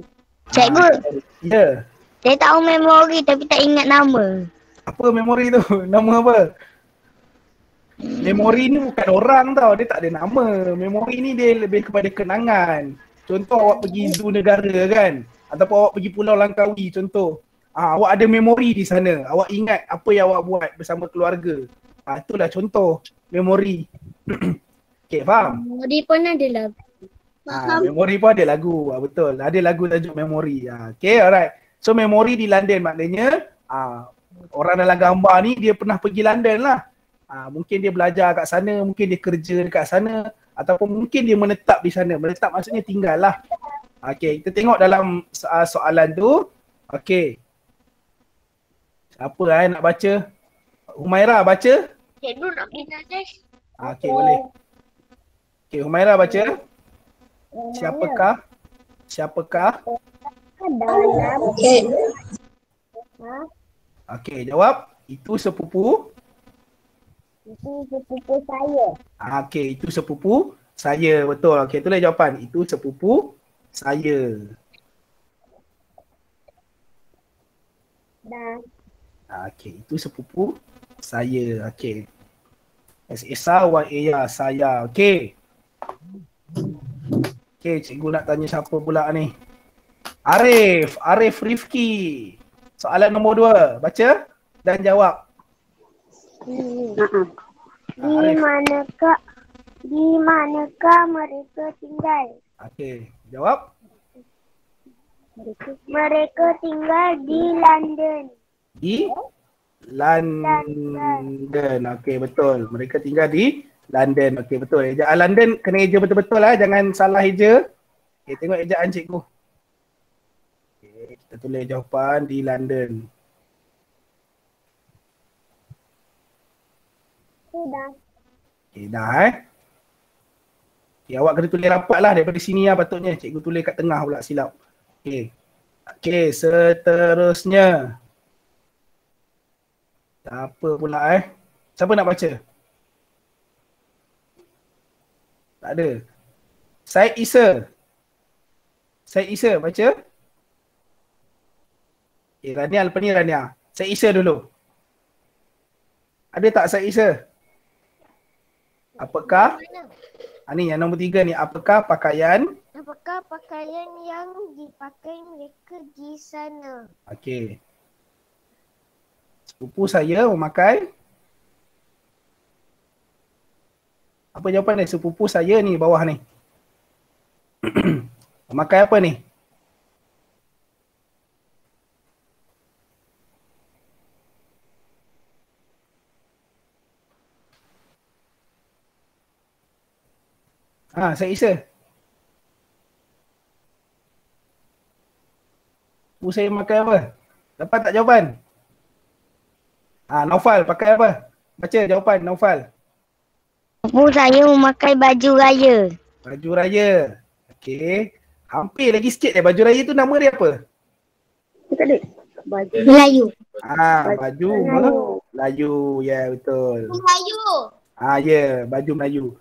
Cikgu, Ya. saya tahu memori tapi tak ingat nama. Apa memori tu? Nama apa? Memori ni bukan orang tau, dia tak ada nama. Memori ni dia lebih kepada kenangan. Contoh awak pergi zoo negara kan, ataupun awak pergi Pulau Langkawi contoh. Awak ada memori di sana. Awak ingat apa yang awak buat bersama keluarga. Itulah contoh memori. Okey, faham? Memori pun ada lagu. Memori pun ada lagu. Betul. Ada lagu tajuk memori. Okey, alright. So memori di London maknanya orang dalam gambar ni dia pernah pergi London lah. Mungkin dia belajar kat sana, mungkin dia kerja dekat sana, ataupun mungkin dia menetap di sana. Menetap maksudnya tinggal lah. Okey, kita tengok dalam soalan tu. Okey. Siapa nak baca? Humaira baca? Cikgu nak pergi tandas. Okey, boleh. Okey, Humaira baca. Siapakah? Dalam. Okey, jawab. Itu sepupu. Itu sepupu saya. Okey, itu sepupu saya. Betul. Okey, itulah jawapan. Itu sepupu saya. Dah. Okey, itu sepupu saya. Okey. Esa wa iya saya. Okey. Okey, cikgu nak tanya siapa pula ni? Arif Rifki. Soalan nombor 2. Baca dan jawab. Arif. Di manakah mereka tinggal? Okey, jawab. Mereka tinggal di London. Di London. Okey, betul. Mereka tinggal di London. Okey, betul. Ejaan London kena eja betul-betul lah. Jangan salah eja. Okey, tengok ejaan cikgu. Okey, kita tulis jawapan di London. Sudah. Okey, dah Okay, awak kena tulis rapat lah daripada sini lah patutnya. Cikgu tulis kat tengah pula silap. Okey. Okey, seterusnya. Apa pula Siapa nak baca? Tak ada. Syed Isa baca. Okay, Rania lepas ni Rania. Syed Isa dulu. Ada tak Syed Isa? Apakah? Ni yang nombor 3 ni. Apakah pakaian yang dipakai mereka di sana? Okey. Sepupu saya memakai. Apa jawapan dia? Sepupu saya ni bawah ni. Memakai apa ni? Saya Isa. Sepupu saya memakai apa? Dapat tak jawapan? Naufal pakai apa? Baca jawapan Naufal. Sepupu saya memakai baju raya. Baju raya. Okey. Hampir lagi sikit dia. Baju raya tu nama dia apa? Tak ada. Baju Melayu. Baju Melayu. Ya, betul. Melayu. Ya, baju Melayu.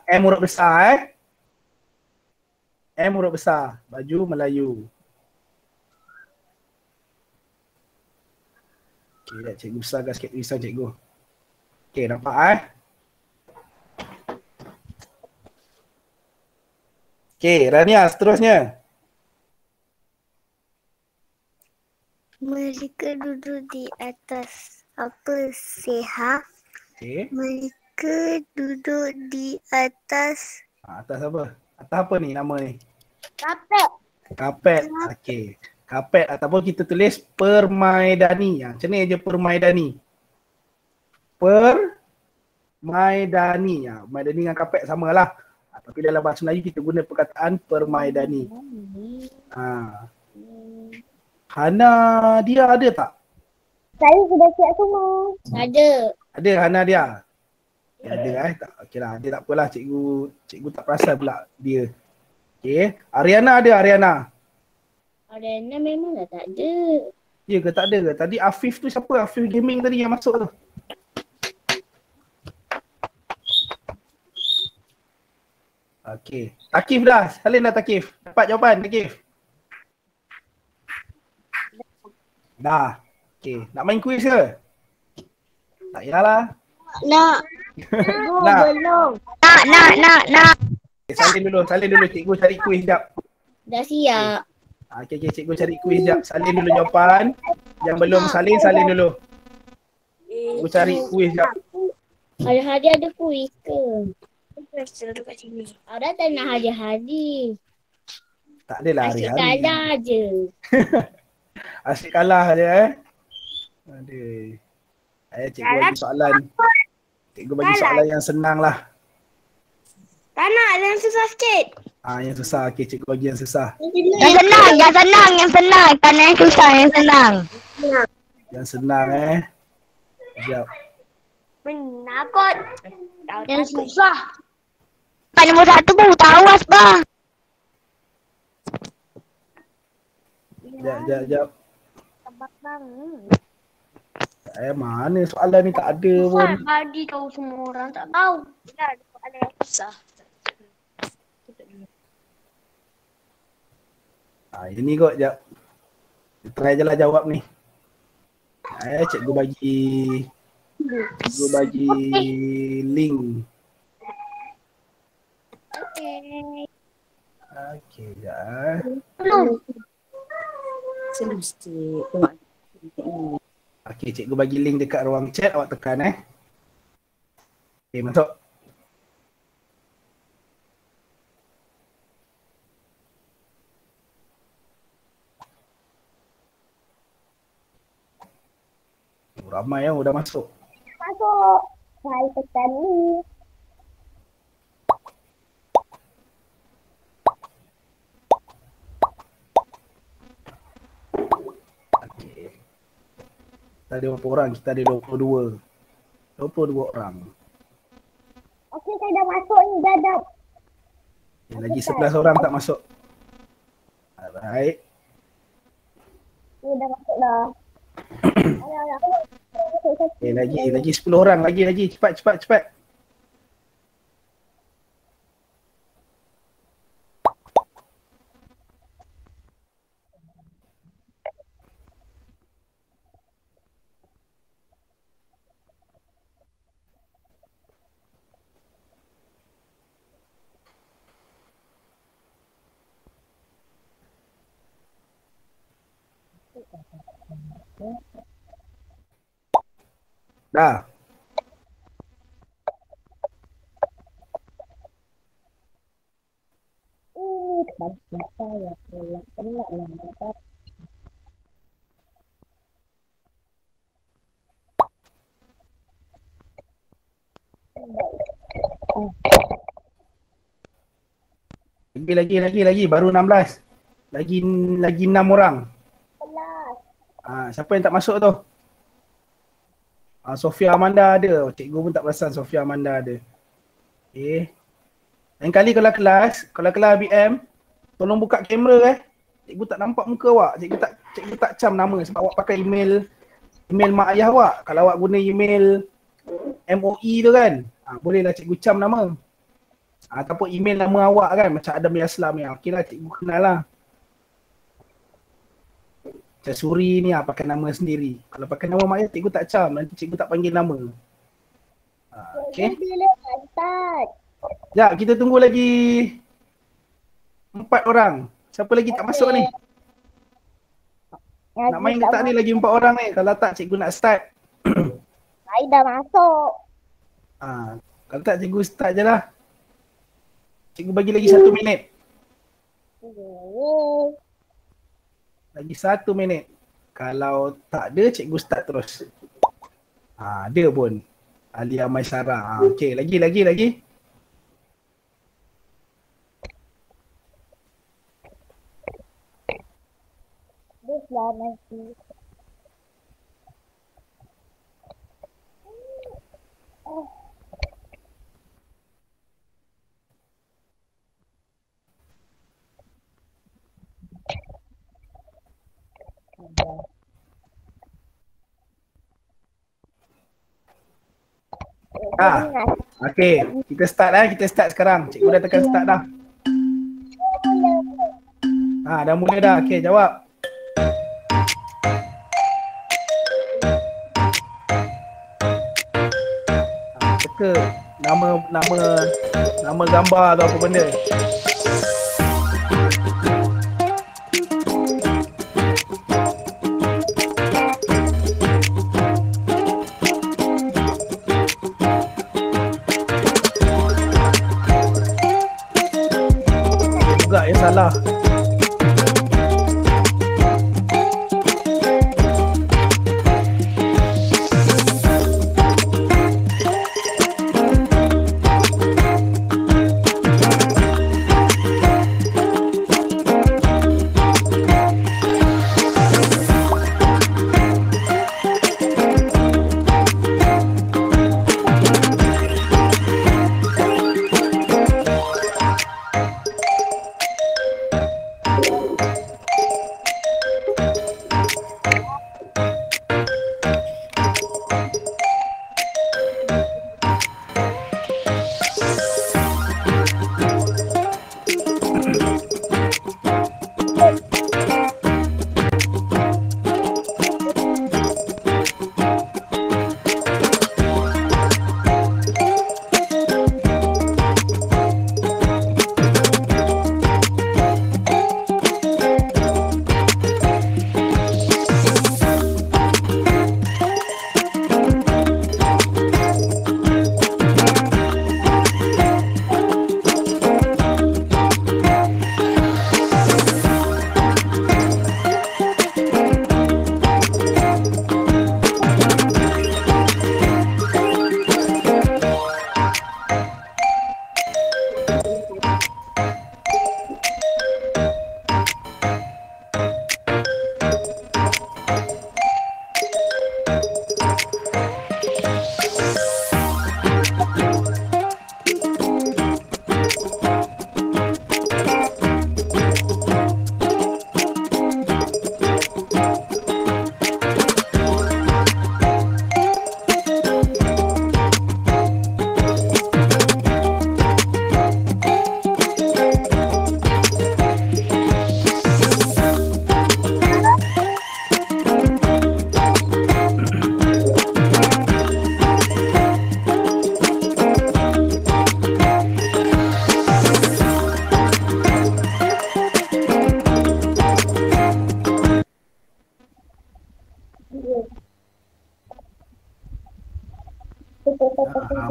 M huruf besar M huruf besar. Baju Melayu. Okey, dah cikgu besarkan sikit tulisan cikgu. Okey, nampak Okey, Rania seterusnya. Mereka duduk di atas apa sihat? Okey. Mereka duduk di atas Atas apa? Atas apa ni nama ni? kapet. Kapet. Okey. Kapet ataupun kita tulis permaidani. Macam ni je permaidani. Permaidani. Permaidani dengan kapet samalah. Tapi dalam bahasa Melayu kita guna perkataan permaidani. Hana dia ada tak? Saya sudah siap semua. Ada. Ada Hana dia? Ada tak? Okeylah, dia tak apalah cikgu tak perasan pula dia. Okey, Ariana ada Ariana? Ariana memang dah tak ada. Ya ke tak ada ke? Tadi Afif tu siapa? Afif Gaming tadi yang masuk tu. Okey. Takif dah. Salin dah Takif. Dapat jawapan Takif? Dah. Okey. Nak main kuis ke? Tak payahlah. Nak. Nak. Belum. Nak. Okay, salin dulu. Cikgu cari kuis sekejap. Dah siap. Okey, cikgu cari kuis sekejap. Salin dulu jawapan. Yang belum salin dulu. Cikgu cari kuis sekejap. Hari-hari ada kuis ke? Ada tak nak hari-hari. Tak adalah Asyik hari-hari. kalah je. Asyik kalah je Aduh. Cikgu bagi soalan. Cikgu bagi soalan yang senang lah. Tak nak, yang susah sikit. Yang susah. Okey, cikgu bagi yang susah. Yang senang. Tak nak yang susah, yang senang. Yang senang Sekejap. Menakut. Yang susah. Nombor 1 baru tahu Asbah. Sekejap. Mana soalan ni tak ada pun. Tadi tahu semua orang tak tahu. Ada soalan yang susah. Ini kot, sekejap. Try je lah jawab ni. Cikgu bagi link. Okay. Okey, sekejap. Okey, cikgu bagi link dekat ruang chat, awak tekan Okey, masuk. Ramai yang udah masuk. Masuk. Saya tekan ni. Okey. Kita ada berapa orang? Kita ada 22. 22 orang. Okey, saya dah masuk ni, dah. Okay, lagi 11 orang tak masuk. Alright. Ni dah masuk dah. Okay, lagi 10 orang. Lagi. Cepat. Dah. Ini tempat saya pulang penat lah dapat. Lagi. Baru 16. Lagi 6 orang. Siapa yang tak masuk tu? Sofia Amanda ada. Cikgu pun tak perasan Sofia Amanda ada. Okay. Lain kali kalau kelas BM, tolong buka kamera Cikgu tak nampak muka awak. Cikgu tak cam nama sebab awak pakai email mak ayah awak. Kalau awak guna email MOE tu kan, bolehlah cikgu cam nama. Ataupun email nama awak kan, macam Adam Yaslam ni. Okey lah, cikgu kenal lah. Macam Suri ni pakai nama sendiri. Kalau pakai nama mak ayah, cikgu tak cam. Nanti cikgu tak panggil nama. Okey. Bila nak start? Sekejap, kita tunggu lagi 4 orang. Siapa lagi tak masuk ni? Nak main ke tak ni lagi 4 orang ni? Kalau tak, cikgu nak start. Saya dah masuk. Kalau tak, cikgu start je lah. Cikgu bagi lagi 1 minit. Lagi 1 minit. Kalau tak ada, cikgu start terus. Ada pun. Alia Maisara. Okey, lagi. Bislah nanti. Okey, kita start sekarang. Cikgu dah tekan start dah. Dah mula dah. Okey, jawab. Teka nama gambar atau apa benda. Juga yang salah.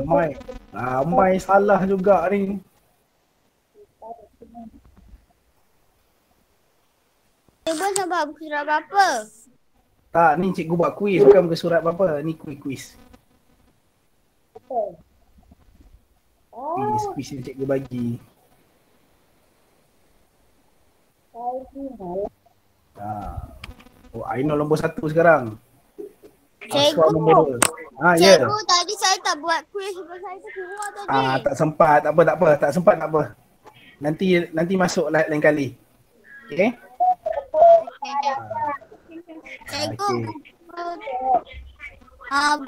Ramai salah juga ni. Cikgu sampai buku surat berapa? Tak, ni cikgu buat kuis, bukan muka surat apa-apa. Ni kuis. Kuis yang cikgu bagi. Oh, Ainul nombor 1 sekarang. Aswar nombor 2. Ya. Cikgu, tadi saya tak buat kuis sebab saya terkeluar tadi. Tak sempat. Tak apa. Tak sempat tak apa. Nanti masuk lain kali. Okey? Cikgu,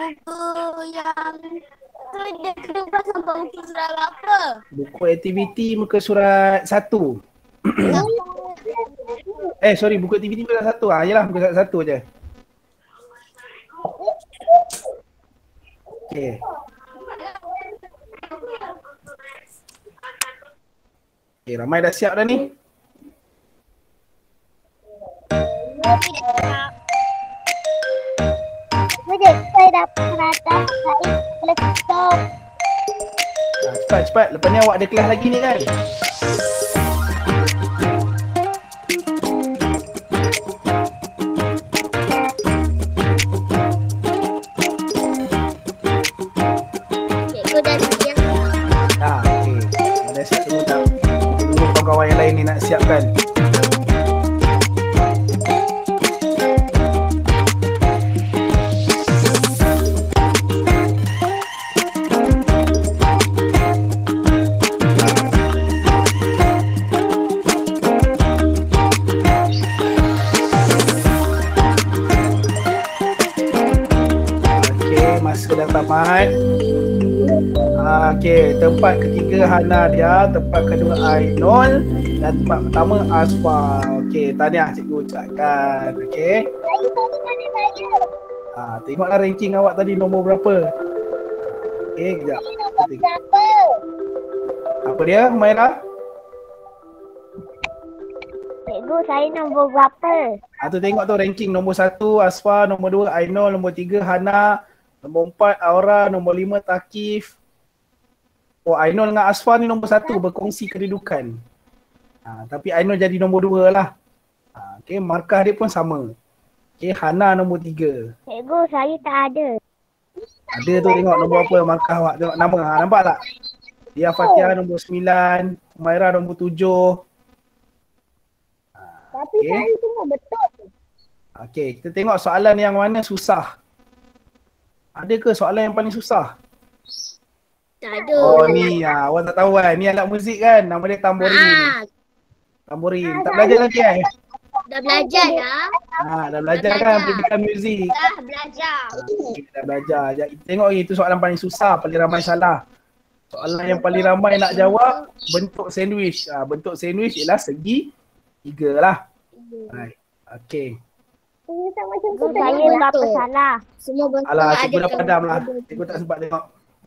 buku yang tu dia keluar sampai buku surat berapa? Buku aktiviti muka surat 1. Sorry, buku aktiviti muka surat 1. Yalah, muka surat 1 je. Okey. Okay, ramai dah siap dah ni. Saya dapat peratas saya boleh tutup. Cepat. Lepas ni awak ada kelas lagi ni kan? Cikgu dah siap. Okey. Dah siap tunggu kawan-kawan yang lain ni nak siapkan. Tamat. Okey, tempat ketiga Hana dia, tempat kedua Ainul dan tempat pertama Asfar. Okey, tahniah cikgu ucapkan. Okey. Tengoklah ranking awak tadi nombor berapa. Okey, kejap. Apa dia, Humaira? Cikgu, saya nombor berapa? Tu tengok tu ranking nombor 1 Asfar, nombor 2 Ainul, nombor 3 Hana, nombor 4 Aura, nombor 5 Takif. Oh, Ainul dengan Asfar ni nombor 1 berkongsi kedudukan. Tapi Ainul jadi nombor 2 lah. Okey, markah dia pun sama. Okey, Hana nombor 3. Cikgu, saya tak ada. Ada tu, tengok nombor apa markah awak. Tengok nama. Nampak tak? Dia Fatihah nombor 9, Humaira nombor 7. Tapi okay, saya semua betul. Okey, kita tengok soalan yang mana susah. Ada ke soalan yang paling susah? Tak ada. Oh ni, awak tak tahu kan? Ni alat muzik kan? Nama dia tamborin. Tamborin. Tak belajar lagi kan? Dah belajar dah. Dah belajar kan pendidikan muzik? Dah belajar. Kita dah belajar. Kita tengok itu soalan paling susah, paling ramai salah. Soalan yang paling ramai nak jawab, bentuk sandwich. Bentuk sandwich ialah segi 3 lah. Right. Okey. Saya berapa salah? Semua bentuk Alah, cikgu dah padam lah. Cikgu tak sempat tengok.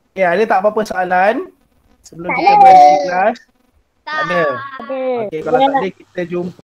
Okay, ada tak apa-apa soalan sebelum kita berhenti kelas? Tak ada. Ada. Okey, kalau tak ada kita jumpa